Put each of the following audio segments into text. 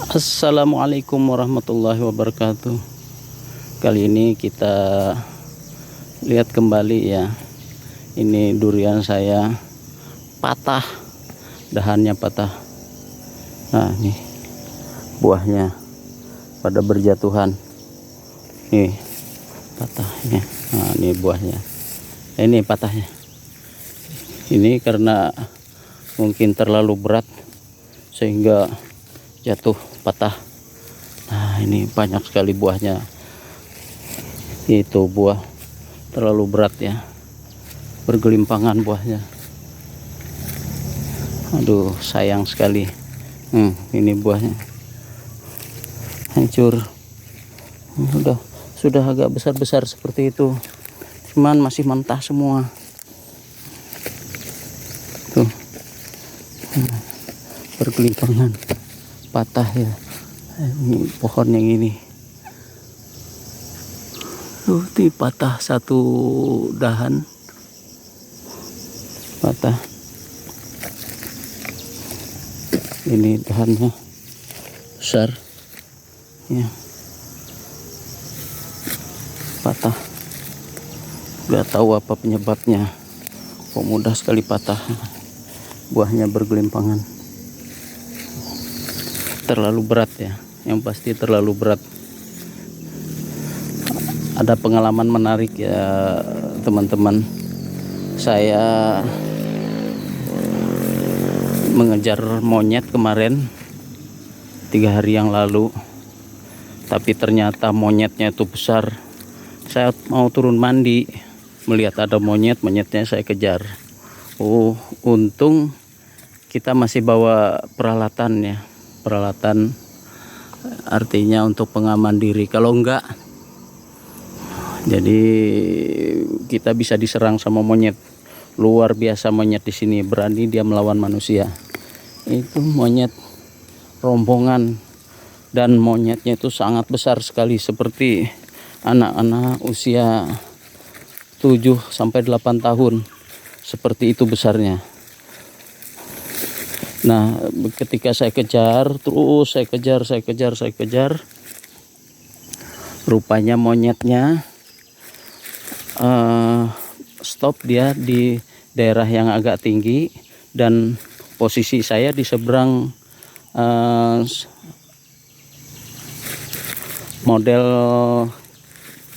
Assalamualaikum warahmatullahi wabarakatuh. Kali ini kita lihat kembali ya. Ini durian saya patah, dahannya patah. Nah, ini buahnya pada berjatuhan. Nih patahnya. Nah, ini buahnya. Ini patahnya. Ini karena mungkin terlalu berat sehingga jatuh patah. Nah, ini banyak sekali buahnya. Itu buah terlalu berat ya, bergelimpangan buahnya. Aduh, sayang sekali. Ini buahnya hancur. Sudah agak besar-besar seperti itu, cuman masih mentah semua tuh. Bergelimpangan, patah ya. Ini pohon yang ini tuh, patah satu dahan, patah. Ini dahannya besar ya, patah. Gak tahu apa penyebabnya, kok mudah sekali patah. Buahnya bergelimpangan, terlalu berat ya, yang pasti terlalu berat. Ada pengalaman menarik ya teman-teman. Saya mengejar monyet kemarin 3 hari yang lalu, tapi ternyata monyetnya itu besar. Saya mau turun mandi, melihat ada monyetnya saya kejar. Untung kita masih bawa peralatan ya, peralatan artinya untuk pengaman diri. Kalau enggak, jadi kita bisa diserang sama monyet. Luar biasa monyet di sini, berani dia melawan manusia. Itu monyet rombongan, dan monyetnya itu sangat besar sekali, seperti anak-anak usia 7-8 tahun. Seperti itu besarnya. Nah, ketika saya kejar, terus saya kejar, rupanya monyetnya stop dia di daerah yang agak tinggi, dan posisi saya di seberang model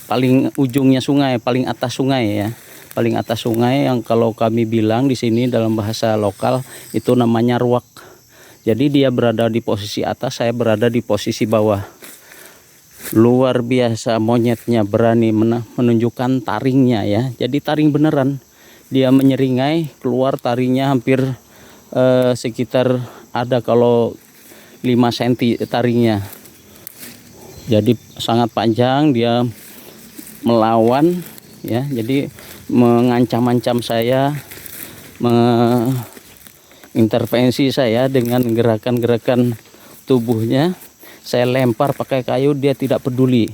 paling ujungnya sungai, paling atas sungai ya, paling atas sungai, yang kalau kami bilang di sini dalam bahasa lokal itu namanya ruak. Jadi dia berada di posisi atas, saya berada di posisi bawah. Luar biasa monyetnya, berani menunjukkan taringnya ya. Jadi taring beneran, dia menyeringai, keluar taringnya hampir sekitar ada kalau 5 cm taringnya. Jadi sangat panjang, dia melawan ya. Jadi mengancam-ancam saya, mengintervensi saya dengan gerakan-gerakan tubuhnya. Saya lempar pakai kayu, dia tidak peduli.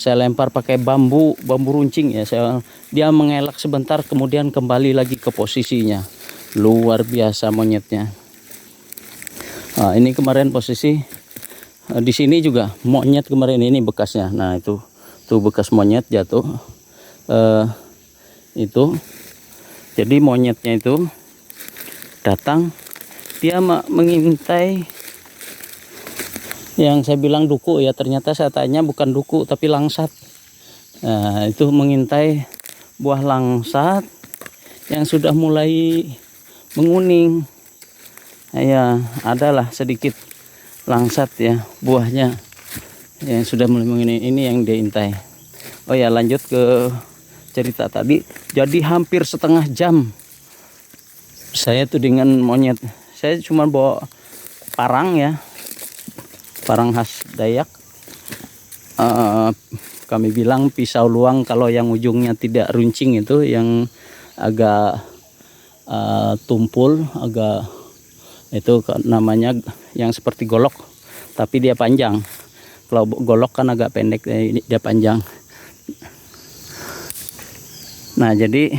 Saya lempar pakai bambu runcing ya. Dia mengelak sebentar, kemudian kembali lagi ke posisinya. Luar biasa monyetnya. Nah, ini kemarin posisi di sini juga monyet kemarin, ini bekasnya. Nah, itu tuh bekas monyet jatuh. Itu jadi monyetnya itu datang, dia mengintai. Yang saya bilang duku ya, ternyata saya tanya bukan duku tapi langsat. Nah, itu mengintai buah langsat yang sudah mulai menguning. Ya, adalah sedikit langsat ya buahnya yang sudah mulai menguning. Ini yang dia intai. Oh ya, lanjut ke cerita tadi. Jadi hampir setengah jam saya tuh dengan monyet. Saya cuma bawa parang ya, parang khas Dayak. Kami bilang pisau luang kalau yang ujungnya tidak runcing, itu yang agak tumpul, agak itu namanya yang seperti golok tapi dia panjang. Kalau golok kan agak pendek, dia panjang. Nah, jadi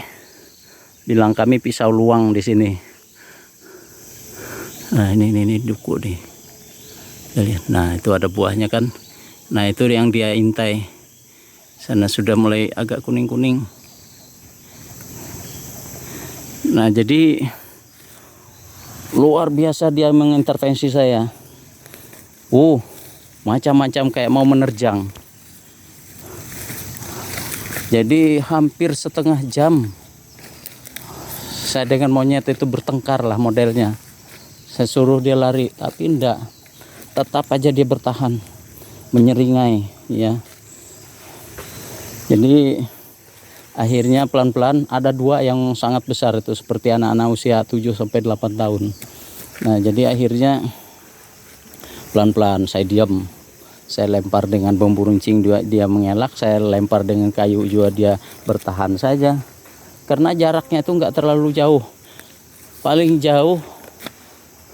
bilang kami pisau luang di sini. Nah, ini duku nih. Lihat, nah itu ada buahnya kan. Nah itu yang dia intai. Sana sudah mulai agak kuning-kuning. Nah jadi luar biasa dia mengintervensi saya. Macam-macam kayak mau menerjang. Jadi hampir setengah jam saya dengan monyet itu bertengkar lah modelnya. Saya suruh dia lari, tapi enggak. Tetap aja dia bertahan, menyeringai ya. Jadi akhirnya pelan-pelan ada dua yang sangat besar itu seperti anak-anak usia 7-8 tahun. Nah jadi akhirnya pelan-pelan saya diam. Saya lempar dengan bambu runcing, dia mengelak. Saya lempar dengan kayu juga, dia bertahan saja. Karena jaraknya itu enggak terlalu jauh. Paling jauh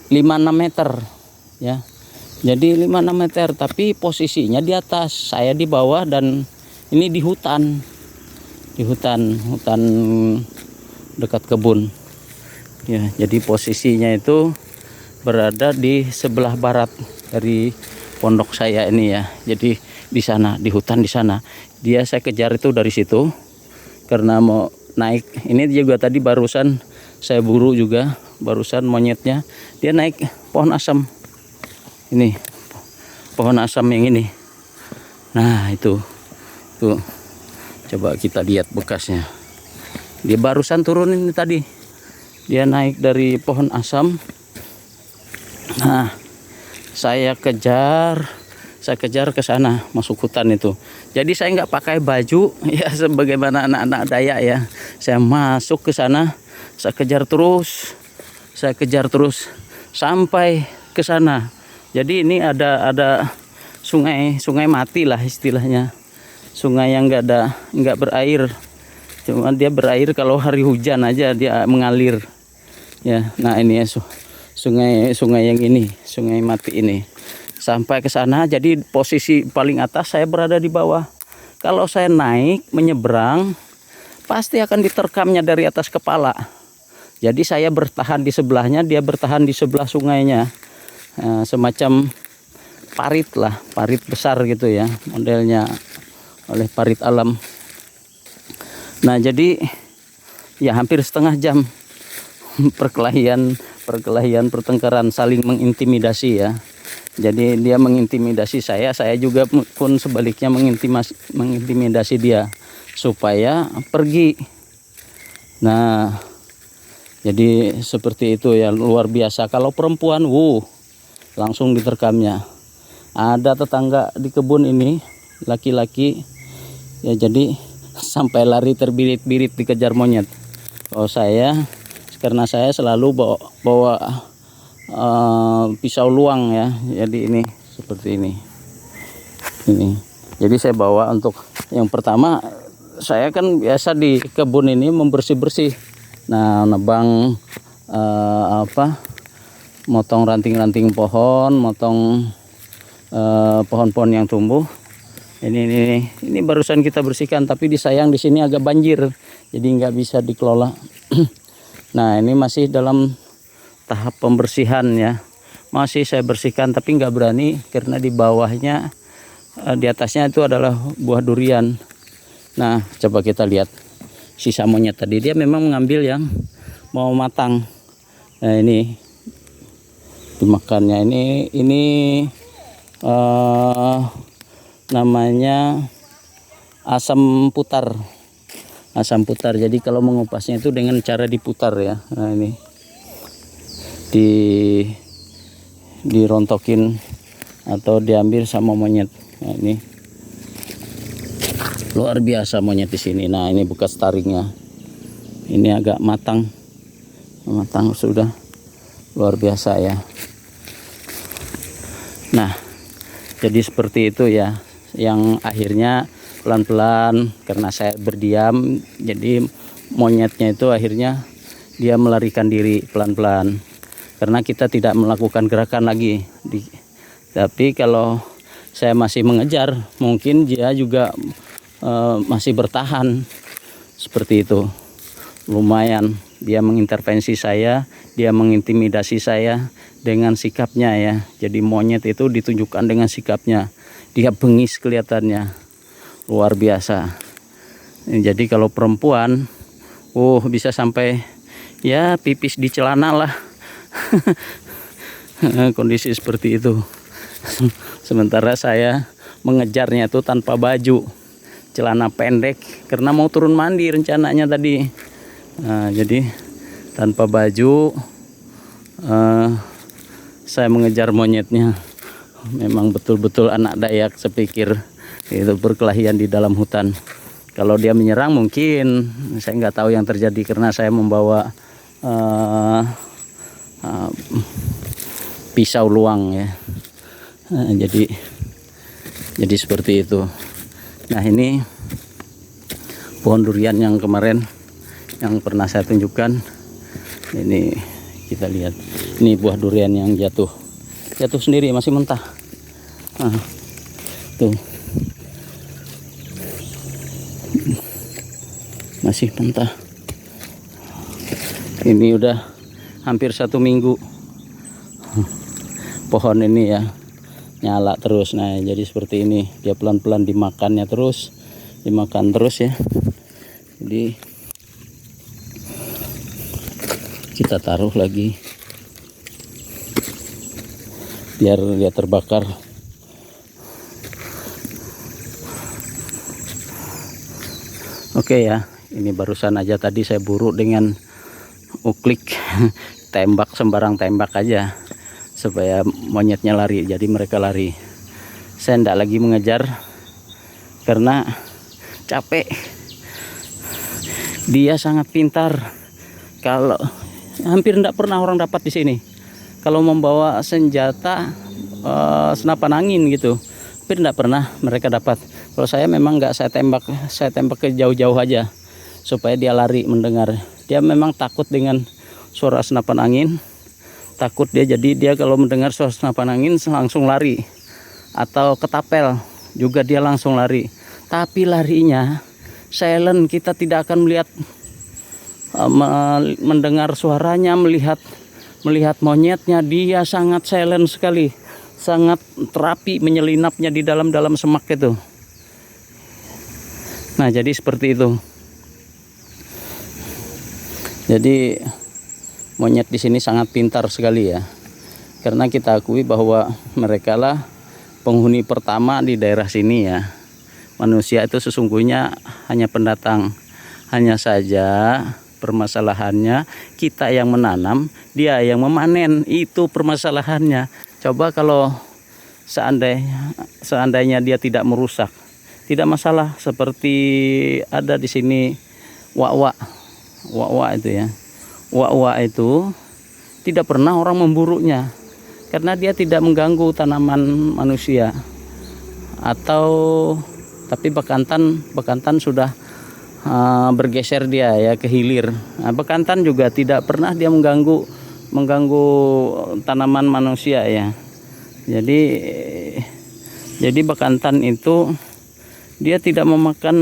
5-6 meter ya. Jadi 5-6 meter, tapi posisinya di atas, saya di bawah, dan ini di hutan. Di hutan dekat kebun. Ya, jadi posisinya itu berada di sebelah barat dari pondok saya ini ya. Jadi di sana, di hutan di sana. Dia saya kejar itu dari situ karena mau naik. Ini juga tadi barusan saya buru juga, barusan monyetnya. Dia naik pohon asam. Ini pohon asam yang ini. Nah itu tuh, coba kita lihat bekasnya. Dia barusan turun ini tadi. Dia naik dari pohon asam. Nah saya kejar ke sana, masuk hutan itu. Jadi saya nggak pakai baju ya, sebagaimana anak-anak Dayak ya. Saya masuk ke sana, saya kejar terus sampai ke sana. Jadi ini ada sungai mati lah istilahnya, sungai yang nggak berair, cuma dia berair kalau hari hujan aja dia mengalir ya. Nah ini ya sungai yang ini, sungai mati ini. Sampai ke sana, jadi posisi paling atas, saya berada di bawah. Kalau saya naik menyeberang pasti akan diterkamnya dari atas kepala. Jadi saya bertahan di sebelahnya, dia bertahan di sebelah sungainya. Semacam parit lah, parit besar gitu ya, modelnya oleh parit alam. Nah jadi ya hampir setengah jam perkelahian pertengkaran, saling mengintimidasi ya. Jadi dia mengintimidasi saya juga pun sebaliknya mengintimidasi dia supaya pergi. Nah jadi seperti itu ya, luar biasa. Kalau perempuan langsung diterkamnya. Ada tetangga di kebun ini laki-laki ya, jadi sampai lari terbirit-birit dikejar monyet. Kalau saya, karena saya selalu bawa pisau luang ya, jadi ini seperti ini. Jadi saya bawa untuk yang pertama, saya kan biasa di kebun ini membersih-bersih. Nah nebang motong ranting-ranting pohon, motong pohon-pohon yang tumbuh. Ini barusan kita bersihkan, tapi disayang di sini agak banjir, jadi nggak bisa dikelola. Nah ini masih dalam tahap pembersihan ya, masih saya bersihkan, tapi nggak berani karena di bawahnya, di atasnya itu adalah buah durian. Nah coba kita lihat sisa monyet tadi, dia memang mengambil yang mau matang. Nah ini dimakannya, ini namanya asam putar. Jadi kalau mengupasnya itu dengan cara diputar ya. Nah ini dirontokin atau diambil sama monyet. Nah ini luar biasa monyet di sini. Nah ini bekas taringnya, ini agak matang sudah, luar biasa ya. Nah jadi seperti itu ya, yang akhirnya pelan-pelan karena saya berdiam, jadi monyetnya itu akhirnya dia melarikan diri pelan-pelan karena kita tidak melakukan gerakan lagi. Tapi kalau saya masih mengejar, mungkin dia juga masih bertahan seperti itu. Lumayan dia mengintervensi saya, dia mengintimidasi saya, dengan sikapnya ya. Jadi monyet itu ditunjukkan dengan sikapnya. Dia bengis kelihatannya, luar biasa. Jadi kalau perempuan, bisa sampai ya pipis di celana lah. Kondisi seperti itu. Sementara saya mengejarnya itu tanpa baju, celana pendek, karena mau turun mandi rencananya tadi. Jadi tanpa baju saya mengejar monyetnya. Memang betul-betul anak Dayak, sepikir itu berkelahian di dalam hutan. Kalau dia menyerang mungkin saya nggak tahu yang terjadi, karena saya membawa pisau luang ya. Jadi seperti itu. Nah, ini pohon durian yang kemarin yang pernah saya tunjukkan. Ini kita lihat, ini buah durian yang jatuh sendiri, masih mentah. Tuh, masih mentah. Ini udah hampir 1 minggu pohon ini ya, nyala terus. Nah, jadi seperti ini, dia pelan-pelan dimakan terus ya. Jadi kita taruh lagi biar dia terbakar. Oke ya, ini barusan aja tadi saya buru dengan uklik. Tembak, sembarang tembak aja supaya monyetnya lari. Jadi mereka lari. Saya tidak lagi mengejar karena capek. Dia sangat pintar. Kalau hampir tidak pernah orang dapat di sini kalau membawa senjata senapan angin gitu, hampir tidak pernah mereka dapat. Kalau saya memang nggak saya tembak ke jauh-jauh aja supaya dia lari mendengar. Dia memang takut dengan suara senapan angin, takut dia. Jadi dia kalau mendengar suara senapan angin langsung lari, atau ketapel juga dia langsung lari. Tapi larinya silent, kita tidak akan mendengar suaranya, melihat monyetnya. Dia sangat silent sekali, sangat terapi menyelinapnya di dalam semak itu. Nah, jadi seperti itu. Jadi monyet di sini sangat pintar sekali ya, karena kita akui bahwa mereka lah penghuni pertama di daerah sini ya. Manusia itu sesungguhnya hanya pendatang. Hanya saja permasalahannya kita yang menanam, dia yang memanen, itu permasalahannya. Coba kalau seandainya dia tidak merusak, tidak masalah. Seperti ada di sini wak-wak itu ya. Wak-wak itu tidak pernah orang memburunya karena dia tidak mengganggu tanaman manusia. Tapi bekantan sudah bergeser dia ya ke hilir. Nah, bekantan juga tidak pernah dia mengganggu tanaman manusia ya. Jadi bekantan itu dia tidak memakan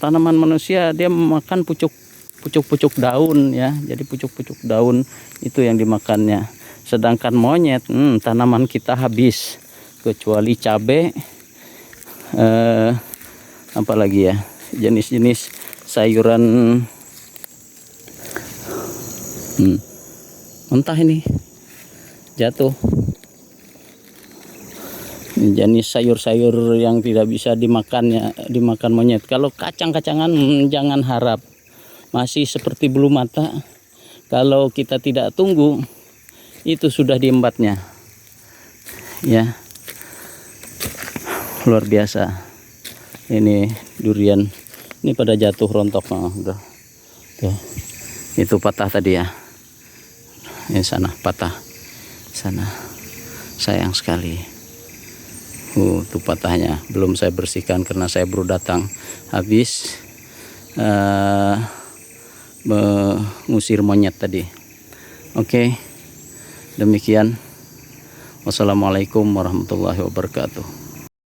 tanaman manusia, dia memakan pucuk daun ya. Jadi pucuk daun itu yang dimakannya. Sedangkan monyet, tanaman kita habis, kecuali cabai, apa lagi ya, jenis-jenis sayuran. Mentah ini jatuh. Jenis sayur-sayur yang tidak bisa dimakan monyet. Kalau kacang-kacangan jangan harap, masih seperti bulu mata. Kalau kita tidak tunggu, itu sudah diembatnya ya. Luar biasa. Ini durian ini pada jatuh rontok. Udah tuh, itu patah tadi ya. Ini sana patah, sana, sayang sekali. Tuh patahnya, belum saya bersihkan karena saya baru datang habis mengusir monyet tadi. Oke, demikian. Wassalamualaikum warahmatullahi wabarakatuh.